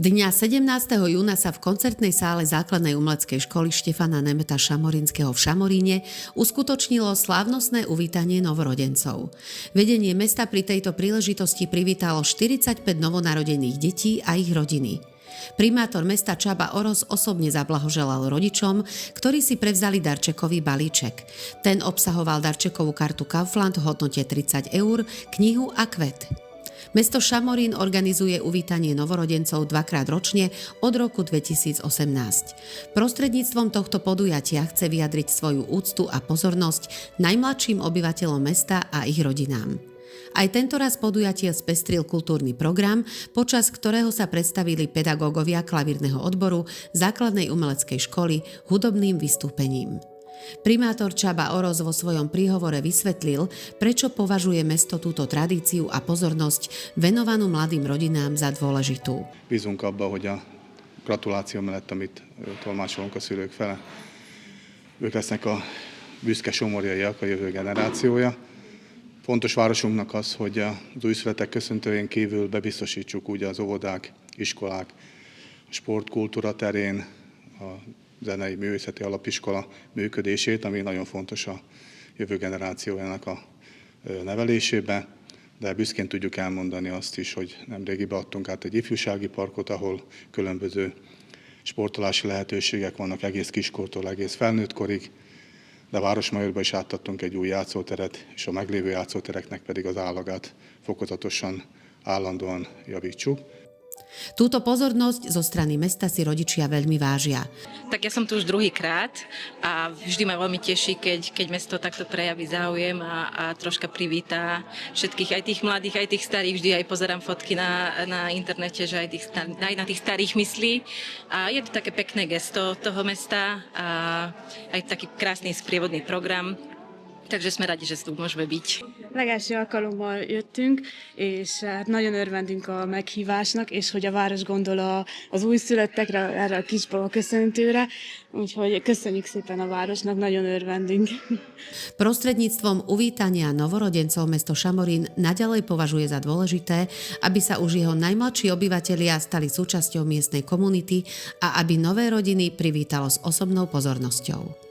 Dňa 17. júna sa v koncertnej sále základnej umeleckej školy Štefana Nemeta Šamorinského v Šamoríne uskutočnilo slávnostné uvítanie novorodencov. Vedenie mesta pri tejto príležitosti privítalo 45 novonarodených detí a ich rodiny. Primátor mesta Csaba Orosz osobne zablahoželal rodičom, ktorí si prevzali darčekový balíček. Ten obsahoval darčekovú kartu Kaufland v hodnote 30 eur, knihu a kvet. Mesto Šamorín organizuje uvítanie novorodencov dvakrát ročne od roku 2018. Prostredníctvom tohto podujatia chce vyjadriť svoju úctu a pozornosť najmladším obyvateľom mesta a ich rodinám. Aj tento raz podujatie spestril kultúrny program, počas ktorého sa predstavili pedagógovia klavírneho odboru základnej umeleckej školy hudobným vystúpením. Primátor Csaba Orosz vo svojom príhovore vysvetlil, prečo považuje mesto túto tradíciu a pozornosť venovanú mladým rodinám za dôležitú. Bízunk abba, hogy a gratuláció mellett, amit tolmácsolunk a szülők fele, ők lesznek a büszke somorjaiak, a jövő generációja. Fontos városunknak az, hogy az újszületek köszöntőjén kívül bebiztosítsuk úgy az óvodák, iskolák, a sportkultúra terén, a zenei művészeti alapiskola működését, ami nagyon fontos a jövő generációjának a nevelésébe, de büszkén tudjuk elmondani azt is, hogy nemrégiben adtunk át egy ifjúsági parkot, ahol különböző sportolási lehetőségek vannak egész kiskortól egész felnőttkorig, de Városmajorban is átadtunk egy új játszóteret, és a meglévő játszótereknek pedig az állagát fokozatosan, állandóan javítsuk. Túto pozornosť zo strany mesta si rodičia veľmi vážia. Tak ja som tu už druhýkrát a vždy ma veľmi teší, keď mesto takto prejaví záujem a troška privítá všetkých, aj tých mladých, aj tých starých. Vždy aj pozerám fotky na internete, že aj na tých starých myslí. A je to také pekné gesto toho mesta a aj taký krásny sprievodný program. Takže sme radi, že tu môžeme byť. Legelső alkalommal jöttünk, és hát nagyon örvendünk a meghívásnak, és hogy a város gondol az újszülöttekre, erre a kisbaba köszöntőre, úgyhogy köszönjük szépen a városnak, nagyon örvendünk. Prostredníctvom uvítania novorodencov mesto Šamorín naďalej považuje za dôležité, aby sa už jeho najmladší obyvatelia stali súčasťou miestnej komunity a aby nové rodiny privítalo s osobnou pozornosťou.